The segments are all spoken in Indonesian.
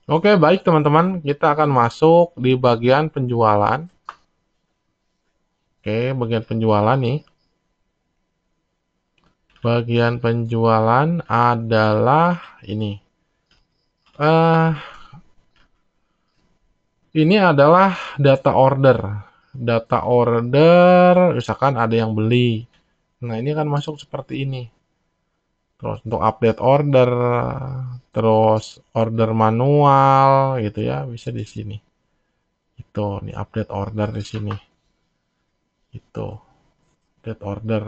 Oke, baik teman-teman, kita akan masuk di bagian penjualan. Oke, bagian penjualan nih. Bagian penjualan adalah ini. Eh, ini adalah data order. Data order, misalkan ada yang beli. Nah, ini akan masuk seperti ini. Terus untuk update order, terus order manual gitu ya, bisa di sini. Itu, nih update order di sini. Itu, update order.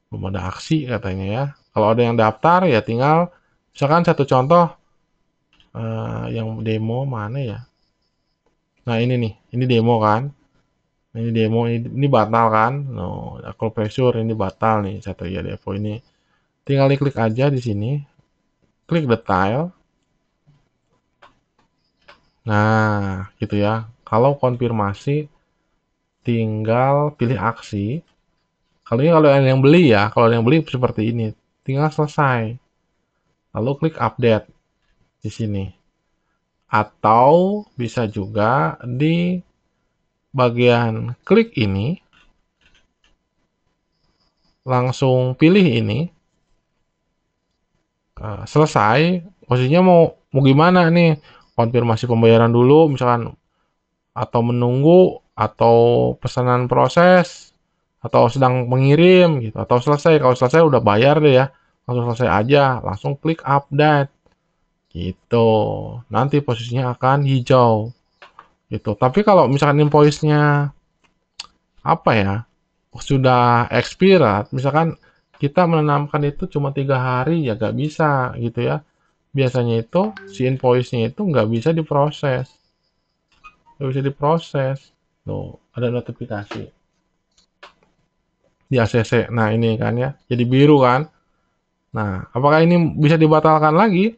Belum ada aksi katanya ya. Kalau ada yang daftar ya tinggal misalkan satu contoh yang demo mana ya. Nah ini nih, ini demo kan. Ini demo ini batal kan. No, aku pressure ini batal nih Satria Devo ini. Tinggal klik aja di sini, klik detail. Nah, gitu ya. Kalau konfirmasi tinggal pilih aksi. Kalau ada yang beli ya, kalau ada yang beli seperti ini, tinggal selesai. Lalu klik update di sini. Atau bisa juga di bagian klik ini, langsung pilih ini, selesai, posisinya mau gimana nih, konfirmasi pembayaran dulu misalkan, atau menunggu, atau pesanan proses, atau sedang mengirim gitu, atau selesai. Kalau selesai udah bayar deh ya, langsung selesai aja, langsung klik update gitu. Nanti posisinya akan hijau gitu. Tapi kalau misalkan invoice-nya apa ya, sudah expired, misalkan kita menanamkan itu cuma 3 hari ya gak bisa gitu ya. Biasanya itu si invoice-nya itu nggak bisa diproses, nggak bisa diproses. Tuh ada notifikasi di ACC. Nah ini kan ya, jadi biru kan. Nah apakah ini bisa dibatalkan lagi?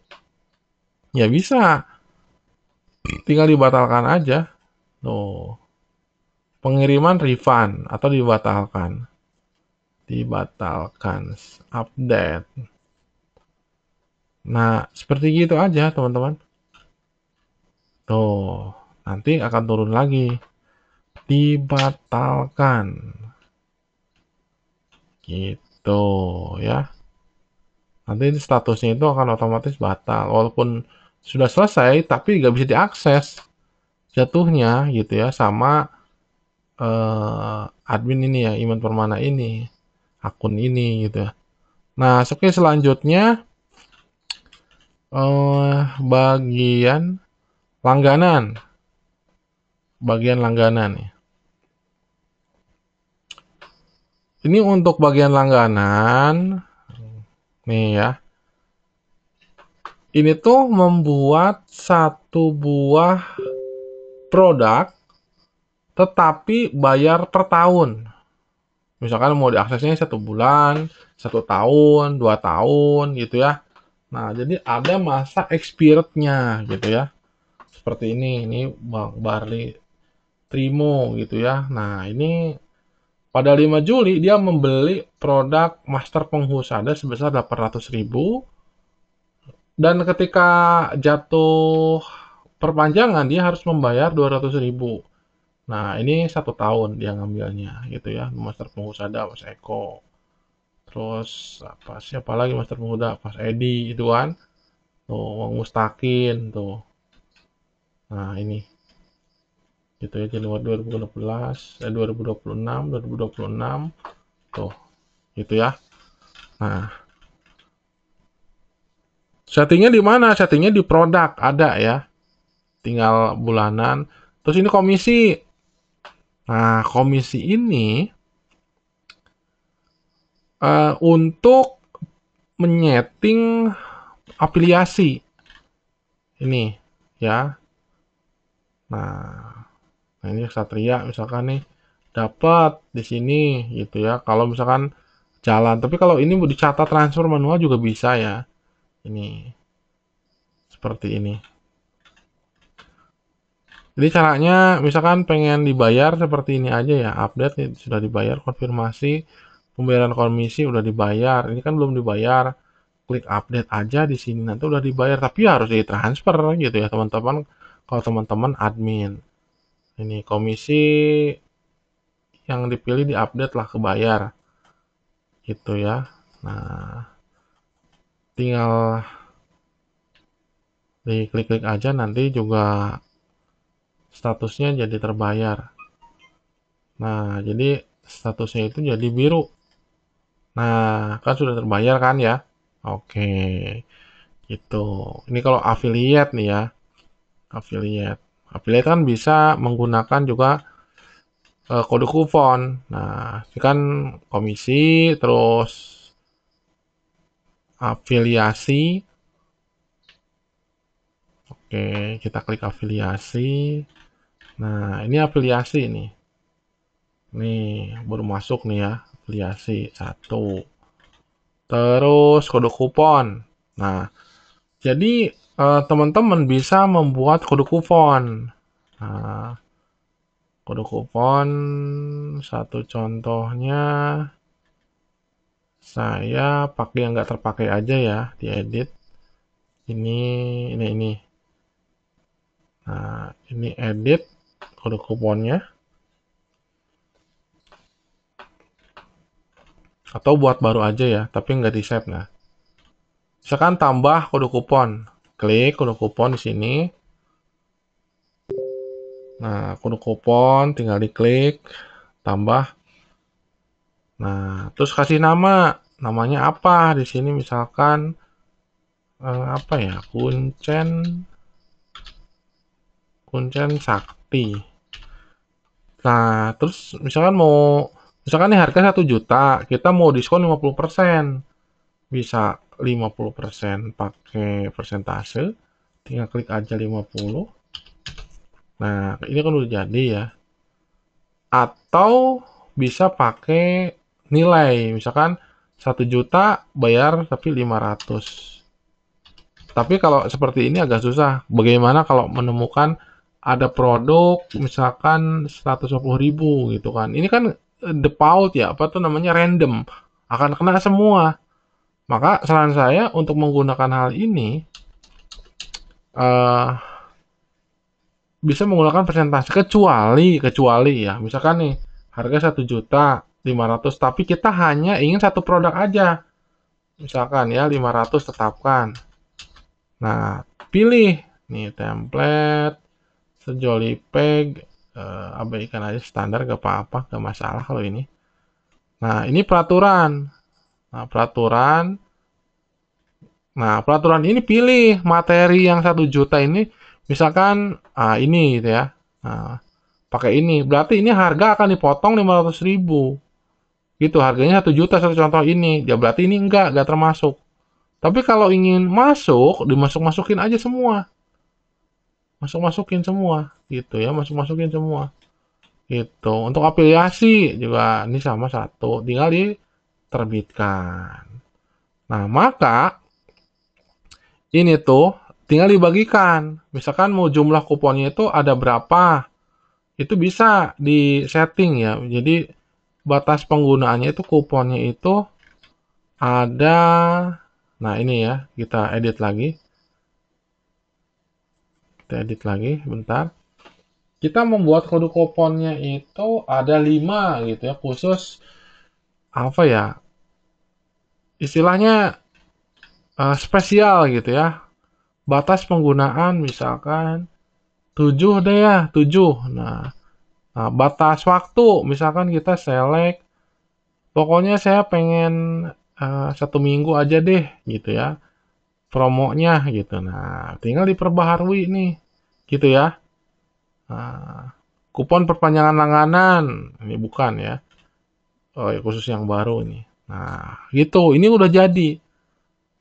Ya bisa, tinggal dibatalkan aja. Tuh pengiriman refund atau dibatalkan, dibatalkan, update. Nah seperti gitu aja teman-teman. Tuh, nanti akan turun lagi. Dibatalkan. Gitu ya. Nanti statusnya itu akan otomatis batal. Walaupun sudah selesai, tapi nggak bisa diakses jatuhnya gitu ya sama admin ini ya, Iman Permana ini, akun ini gitu ya. Nah, oke selanjutnya bagian langganan. Bagian langganan ya. Ini untuk bagian langganan nih ya. Ini tuh membuat satu buah produk tetapi bayar per tahun. Misalkan mau diaksesnya 1 bulan, 1 tahun, 2 tahun gitu ya. Nah, jadi ada masa expirednya gitu ya. Seperti ini Bang Barli Trimo gitu ya. Nah, ini pada 5 Juli dia membeli produk master penghusada sebesar 800.000 dan ketika jatuh perpanjangan dia harus membayar 200.000. Nah, ini 1 tahun dia ngambilnya gitu ya. Master Penghusada Mas Eko. Terus apa siapa lagi Master Penghusada Mas Edi itu kan. Tuh, Wong Mustakin tuh. Nah, ini gitu ya Januari 2016, 2026, 2026 tuh gitu ya. Nah, settingnya di mana? Settingnya di produk ada ya. Tinggal bulanan. Terus ini komisi. Nah, komisi ini untuk menyeting afiliasi ini ya. Nah, nah ini Satria misalkan nih dapat di sini gitu ya. Kalau misalkan jalan, tapi kalau ini mau dicatat transfer manual juga bisa ya. Ini seperti ini. Jadi caranya misalkan pengen dibayar seperti ini aja ya. Update nih, sudah dibayar, konfirmasi pembayaran komisi udah dibayar. Ini kan belum dibayar. klik update aja di sini, nanti udah dibayar, tapi harus ditransfer gitu ya teman-teman, kalau teman-teman admin. Ini komisi yang dipilih diupdate lah kebayar gitu ya. Nah, tinggal diklik-klik aja, nanti juga statusnya jadi terbayar. Nah, jadi statusnya itu jadi biru. Nah, kan sudah terbayar kan ya. Oke, gitu. Ini kalau affiliate nih ya, affiliate. Affiliate kan bisa menggunakan juga kode kupon. Nah, ini kan komisi, terus afiliasi. Oke, kita klik afiliasi. Nah, ini afiliasi nih. Nih, baru masuk nih ya, afiliasi 1. Terus kode kupon. Nah, jadi teman-teman bisa membuat kode kupon. Nah, kode kupon satu contohnya saya pakai yang nggak terpakai aja ya, diedit. Ini. Nah, ini edit kode kuponnya. Atau buat baru aja ya, tapi nggak di save. Nah, misalkan tambah kode kupon. Klik kode kupon di sini. Nah, kode kupon tinggal diklik, tambah. Nah, terus kasih nama. Namanya apa? Di sini misalkan apa ya? Kuncen Sakti. Nah, terus misalkan nih harga 1 juta, kita mau diskon 50%. Bisa 50% pakai persentase, tinggal klik aja 50. Nah, ini kan udah jadi ya. Atau bisa pakai nilai, misalkan 1 juta bayar tapi 500. Tapi kalau seperti ini agak susah. Bagaimana kalau menemukan ada produk misalkan 150.000 gitu kan. Ini kan default ya, apa tuh namanya, random. Akan kena semua. Maka saran saya untuk menggunakan hal ini eh, bisa menggunakan persentase, kecuali ya. Misalkan nih harga 1.500.000, tapi kita hanya ingin satu produk aja. Misalkan ya 500 tetapkan. Nah, pilih nih template, sejolipeg, abaikan aja standar, gak apa-apa, gak masalah kalau ini. Nah, ini peraturan. Nah, peraturan ini pilih materi yang 1 juta ini, misalkan ini gitu ya. Nah, pakai ini. Berarti ini harga akan dipotong 500.000. Gitu, harganya 1 juta satu contoh ini. Ya berarti ini enggak termasuk. Tapi kalau ingin masuk, dimasuk-masukin aja semua. Masuk-masukin semua gitu ya, masuk-masukin semua. Gitu. Untuk afiliasi juga ini sama satu, tinggal diterbitkan. Nah, maka ini tuh tinggal dibagikan. Misalkan mau jumlah kuponnya itu ada berapa, itu bisa di setting ya. Jadi batas penggunaannya itu kuponnya itu ada. Nah, ini ya, kita edit lagi. Kita edit lagi, bentar. Kita membuat kode kuponnya itu ada 5 gitu ya, khusus apa ya? Istilahnya spesial gitu ya. Batas penggunaan misalkan 7 deh ya, 7. Nah, batas waktu misalkan kita select, pokoknya saya pengen 1 minggu aja deh gitu ya, promonya gitu. Nah, tinggal diperbaharui nih gitu ya. Nah, kupon perpanjangan langganan ini bukan ya. Oh, ya, khusus yang baru nih. Nah, gitu. Ini udah jadi.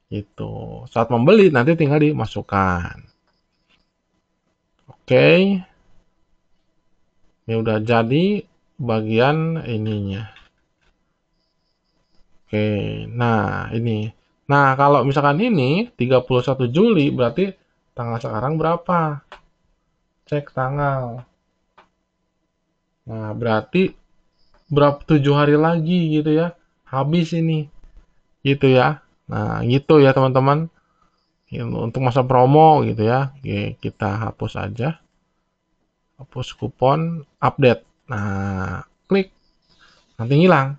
Gitu. Saat membeli nanti tinggal dimasukkan. Oke. Ini udah jadi bagian ininya. Oke. Nah, ini. Nah, kalau misalkan ini 31 Juli berarti tanggal sekarang berapa? Cek tanggal. Nah, berarti berapa, 7 hari lagi gitu ya. Habis ini. Gitu ya. Nah, gitu ya teman-teman. Untuk masa promo gitu ya. Oke, kita hapus aja. Hapus kupon, update. Nah, klik. Nanti hilang.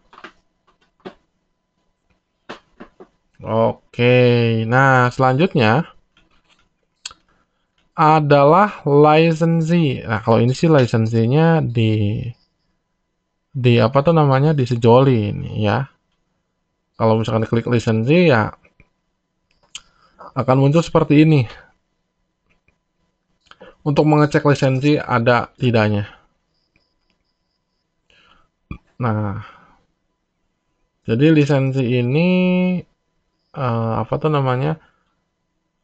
Oke, nah selanjutnya adalah licensee. Nah, kalau ini sih licensee-nya di apa tuh namanya, di sejoli ini ya. Kalau misalkan klik licensee ya akan muncul seperti ini. Untuk mengecek lisensi ada tidaknya. Nah, jadi lisensi ini apa tuh namanya?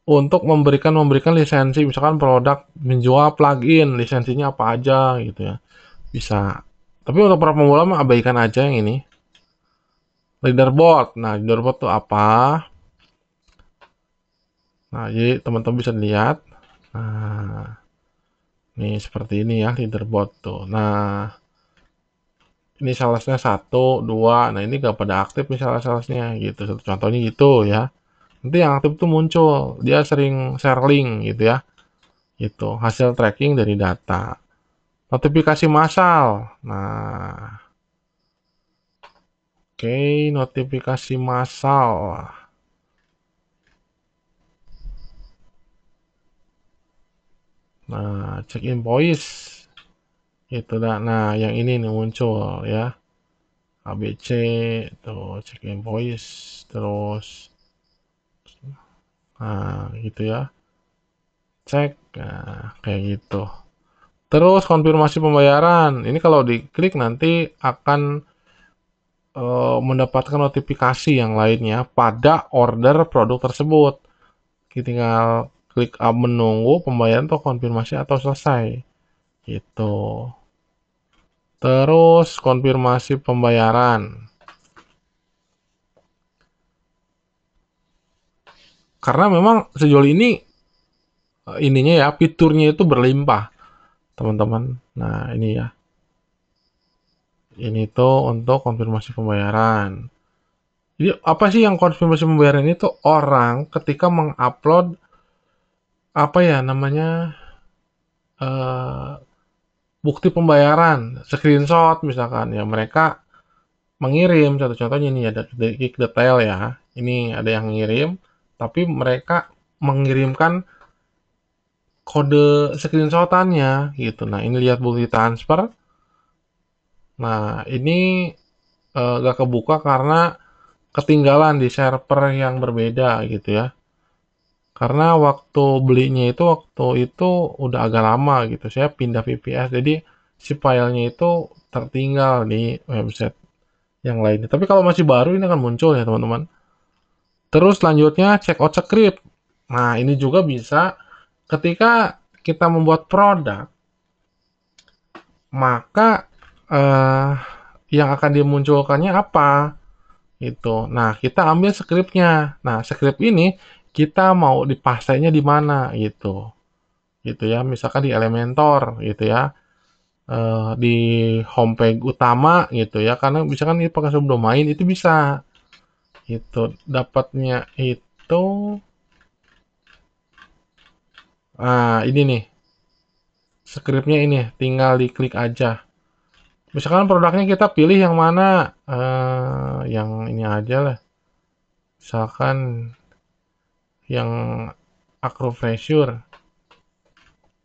Untuk memberikan lisensi, misalkan produk menjual plugin, lisensinya apa aja gitu ya. Bisa. Tapi untuk para pemula mah abaikan aja yang ini. Leaderboard. Nah, leaderboard tuh apa? Nah, jadi teman-teman bisa lihat. Nah, nih seperti ini ya leaderboard tuh. Nah, ini salesnya 1, 2. Nah, ini gak pada aktif nih salesnya gitu. Contohnya gitu ya. Nanti yang aktif tuh muncul. Dia sering share link gitu ya. Gitu. Hasil tracking dari data. Notifikasi massal. Nah, oke, notifikasi massal. Nah, check invoice. Itu dah. Nah, yang ini nih muncul ya. ABC tuh check invoice terus nah gitu ya. Cek nah, kayak gitu. Terus konfirmasi pembayaran. Ini kalau diklik nanti akan mendapatkan notifikasi yang lainnya pada order produk tersebut. Kita tinggal klik menunggu pembayaran atau konfirmasi atau selesai. Gitu. Terus konfirmasi pembayaran. Karena memang sejauh ini ininya ya fiturnya itu berlimpah, teman-teman. Nah, ini ya. Ini tuh untuk konfirmasi pembayaran. Jadi apa sih yang konfirmasi pembayaran itu? Orang ketika mengupload apa ya namanya eh, bukti pembayaran, screenshot misalkan ya mereka mengirim contohnya ini ada detail ya. Ini ada yang ngirim, tapi mereka mengirimkan kode screenshotannya gitu. Nah ini lihat bukti transfer. Nah ini gak kebuka karena ketinggalan di server yang berbeda gitu ya. Karena waktu belinya itu waktu itu udah agak lama gitu. Saya pindah VPS jadi si filenya itu tertinggal di website yang lainnya. Tapi kalau masih baru ini akan muncul ya teman-teman. Terus selanjutnya check out script. Nah, ini juga bisa ketika kita membuat produk, maka eh, yang akan dimunculkannya apa? Gitu. Nah, kita ambil scriptnya. Nah, script ini kita mau dipasainya di mana gitu. Gitu ya. Misalkan di Elementor gitu ya. Di homepage utama gitu ya. Karena misalkan ini pakai subdomain itu bisa. Itu dapatnya itu ini nih. Scriptnya ini tinggal diklik aja. Misalkan produknya kita pilih yang mana? Yang ini aja lah. Misalkan yang acropressure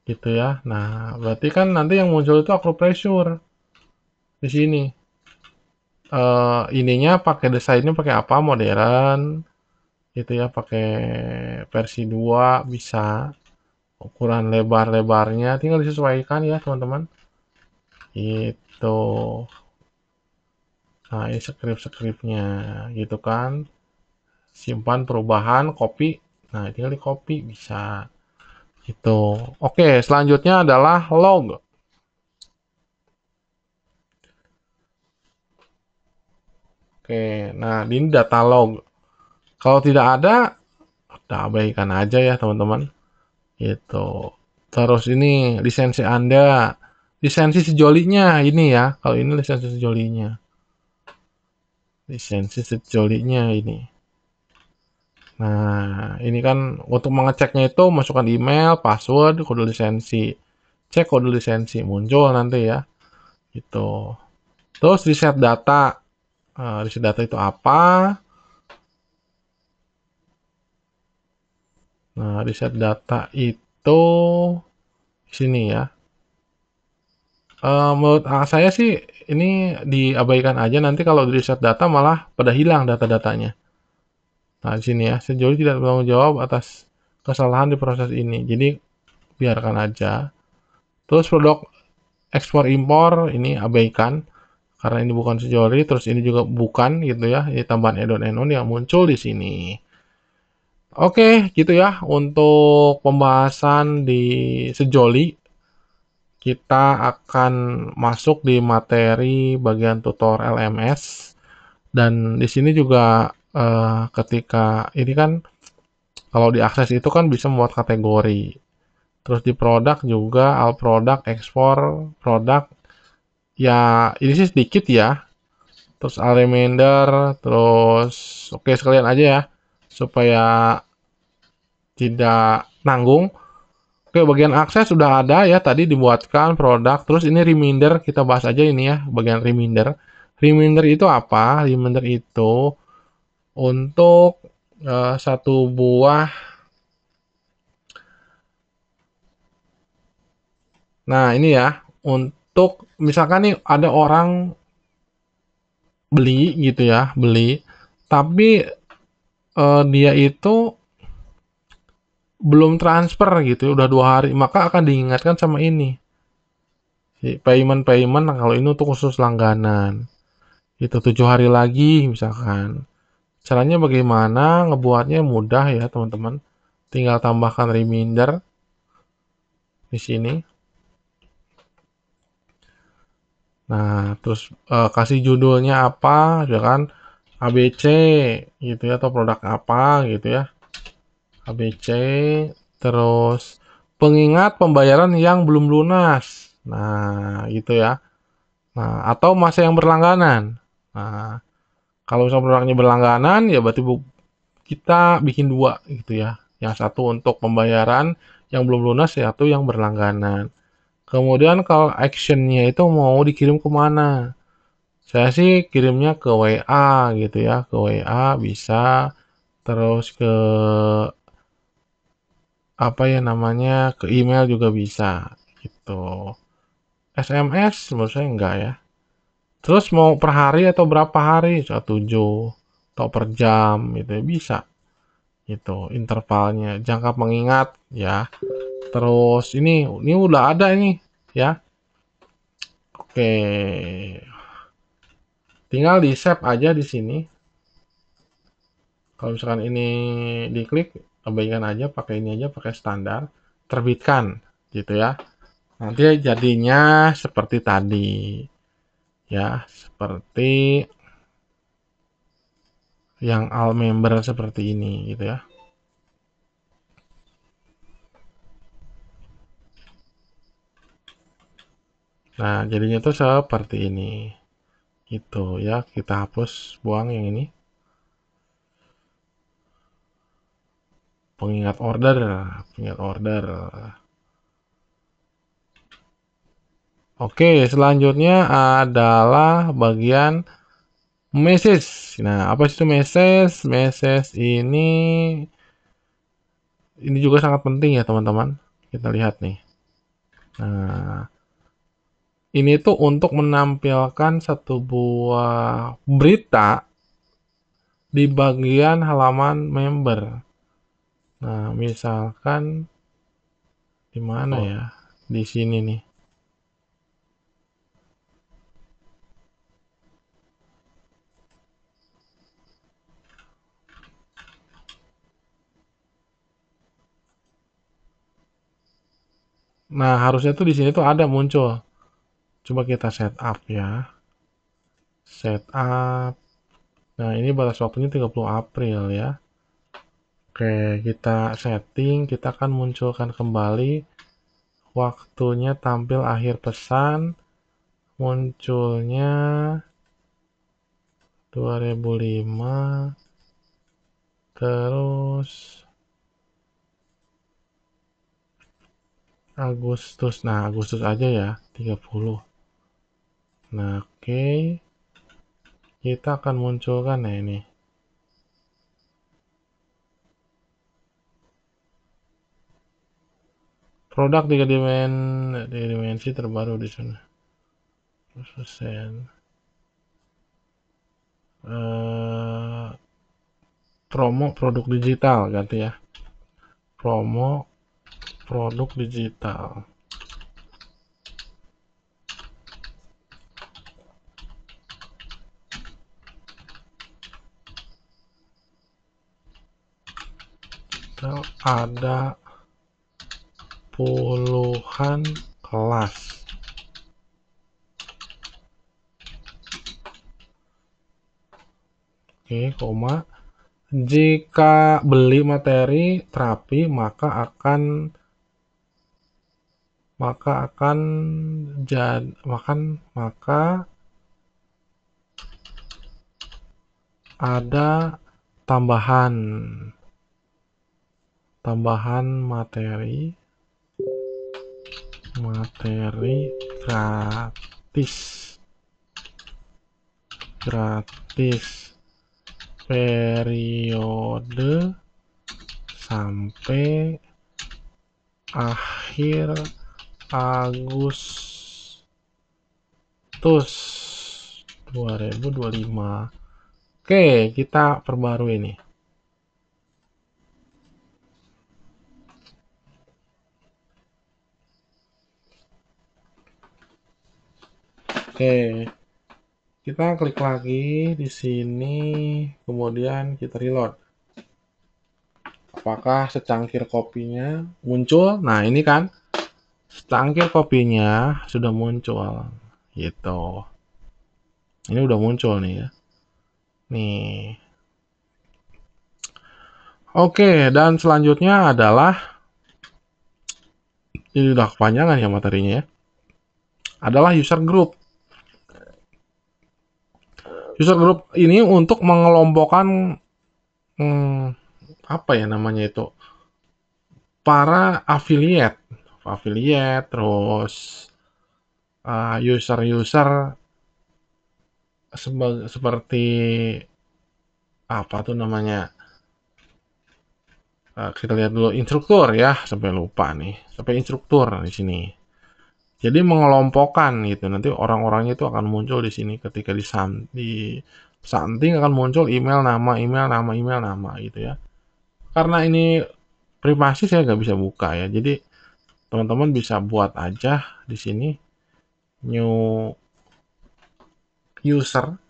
gitu ya. Nah, berarti kan nanti yang muncul itu acropressure di sini. Ininya pakai desainnya pakai apa? Modern gitu ya, pakai versi 2 bisa. Ukuran lebar-lebarnya tinggal disesuaikan ya, teman-teman. Itu. Nah, ini script-scriptnya gitu kan. Simpan perubahan, copy. Nah, tinggal di copy bisa. Itu. Oke, selanjutnya adalah log. Oke, nah ini data log. Kalau tidak ada, udah abaikan aja ya teman-teman. Itu. Terus ini lisensi Anda. Lisensi sejolinya ini ya. Kalau ini lisensi sejolinya. Lisensi sejolinya ini. Nah, ini kan untuk mengeceknya itu masukkan email, password, kode lisensi. Cek kode lisensi, muncul nanti ya. Gitu. Terus reset data. Reset data itu apa? Nah, reset data itu sini ya. Menurut saya sih ini diabaikan aja, nanti kalau di reset data malah pada hilang data-datanya. Nah, di sini ya, sejauh tidak bertanggung jawab atas kesalahan di proses ini. Jadi biarkan aja. Terus produk ekspor impor ini abaikan karena ini bukan sejori, terus ini juga bukan gitu ya. Ini tambahan add-on yang muncul di sini. Oke, gitu ya untuk pembahasan di sejoli. Kita akan masuk di materi bagian tutor LMS, dan di sini juga ketika ini kan kalau diakses itu kan bisa membuat kategori. Terus di produk juga all produk, ekspor produk. Ya, ini sih sedikit ya. Terus all remainder, terus oke sekalian aja ya supaya tidak nanggung. Oke, bagian akses sudah ada ya, tadi dibuatkan produk. Terus ini reminder, kita bahas aja ini ya, bagian reminder. Reminder itu apa? Reminder itu untuk satu buah. Nah, ini ya, untuk misalkan nih ada orang beli gitu ya, beli, tapi dia itu belum transfer gitu, udah 2 hari, maka akan diingatkan sama ini. Payment kalau ini untuk khusus langganan. Itu 7 hari lagi misalkan. Caranya bagaimana? Ngebuatnya mudah ya teman-teman. Tinggal tambahkan reminder di sini. Nah, terus kasih judulnya apa, ya kan? ABC gitu ya, atau produk apa gitu ya. ABC, terus pengingat pembayaran yang belum lunas. Nah, gitu ya. Nah, atau masa yang berlangganan. Nah, kalau misalnya produknya berlangganan, ya berarti kita bikin dua gitu ya. Yang satu untuk pembayaran yang belum lunas, satu yang berlangganan. Kemudian kalau actionnya itu mau dikirim kemana? Saya sih kirimnya ke WA gitu ya, ke WA bisa, terus ke apa ya namanya, ke email juga bisa gitu. SMS menurut saya enggak ya. Terus mau per hari atau berapa hari? 7 atau per jam gitu ya, bisa gitu intervalnya, jangka pengingat ya. Terus ini udah ada ini ya. Oke, tinggal di save aja di sini. Kalau misalkan ini diklik, abaikan aja, pakai ini aja, pakai standar, terbitkan gitu ya. Nanti jadinya seperti tadi ya, seperti yang all member seperti ini gitu ya. Nah, jadinya tuh seperti ini. Gitu ya, kita hapus, buang yang ini. Pengingat order, pengingat order. Oke, selanjutnya adalah bagian message. Nah, apa sih itu message? Message ini juga sangat penting ya, teman-teman. Kita lihat nih. Nah, ini tuh untuk menampilkan satu buah berita di bagian halaman member. Nah, misalkan di mana ya? Di sini nih. Nah, harusnya tuh di sini tuh ada muncul. Coba kita setup ya. Setup. Nah, ini batas waktunya 30 April ya. Oke, kita setting, kita akan munculkan kembali waktunya tampil akhir pesan. Munculnya 2005, Terus Agustus. Nah, Agustus aja ya, 30. Nah, oke. Kita akan munculkan ya ini. Produk 3 dimensi terbaru di sana. 100%. Promo produk digital ganti ya. Promo produk digital. Ada puluhan kelas. Oke, koma. Jika beli materi terapi maka akan ada tambahan materi gratis periode sampai akhir Agustus 2025. Oke, kita perbarui ini. Oke, kita klik lagi di sini, kemudian kita reload. Apakah secangkir kopinya muncul? Nah, ini kan secangkir kopinya sudah muncul. Gitu. Ini udah muncul nih ya. Nih. Oke, dan selanjutnya adalah ini udah kepanjangan ya materinya ya. Adalah user group. User group ini untuk mengelompokkan apa ya namanya itu? Para affiliate, terus user-user seperti apa tuh namanya? Kita lihat dulu instruktur ya, sampai lupa nih, sampai instruktur di sini. Jadi mengelompokkan gitu, nanti orang-orangnya itu akan muncul di sini ketika di something akan muncul email, nama gitu ya. Karena ini privasi saya nggak bisa buka ya, jadi teman-teman bisa buat aja di sini new user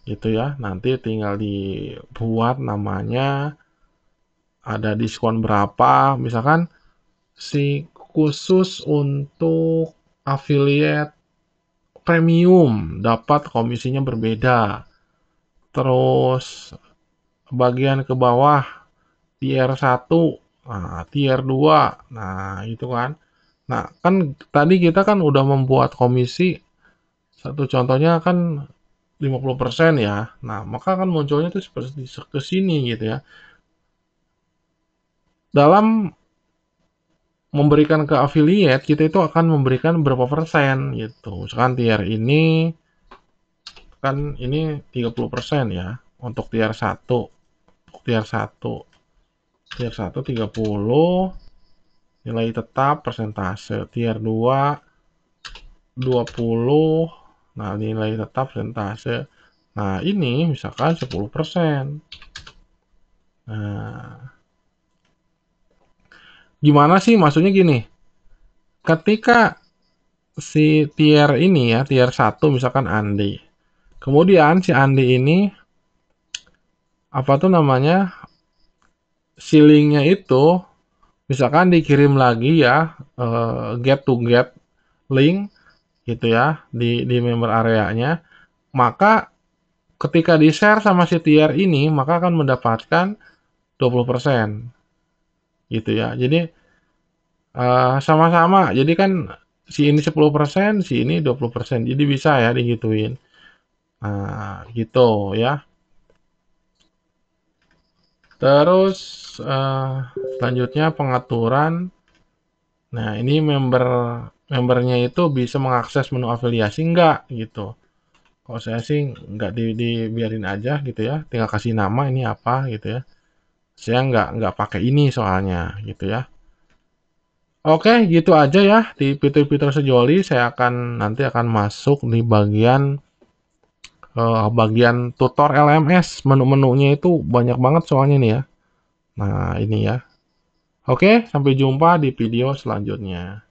gitu ya, nanti tinggal dibuat namanya, ada diskon berapa, misalkan si khusus untuk affiliate premium dapat komisinya berbeda. Terus bagian ke bawah tier 1, nah, tier 2, nah itu kan. Nah kan tadi kita kan udah membuat komisi, satu contohnya kan 50% ya. Nah maka kan munculnya tuh seperti ke sini gitu ya. Dalam memberikan ke affiliate, kita itu akan memberikan berapa persen gitu. Misalkan tier ini kan ini 30% ya untuk tier 1. Tier 1. Tier 1 30, nilai tetap persentase. Tier 2 20. Nah, nilai tetap persentase. Nah, ini misalkan 10%. Nah, gimana sih maksudnya gini? Ketika si tier ini ya, tier 1 misalkan Andi. Kemudian si Andi ini apa tuh namanya? Ceilingnya itu misalkan dikirim lagi ya, get to get link gitu ya di member areanya, maka ketika di share sama si tier ini maka akan mendapatkan 20% gitu ya. Jadi sama-sama, jadi kan si ini 10%, si ini 20%, jadi bisa ya digituin. Nah gitu ya. Terus selanjutnya pengaturan. Nah, ini membernya itu bisa mengakses menu afiliasi enggak gitu. Kalau saya sih nggak dibiarin aja gitu ya, tinggal kasih nama ini apa gitu ya. Saya nggak pakai ini soalnya gitu ya. Oke, gitu aja ya di fitur-fitur sejoli. Saya nanti akan masuk di bagian tutor LMS. Menu-menunya itu banyak banget soalnya nih ya. Nah, ini ya. Oke, sampai jumpa di video selanjutnya.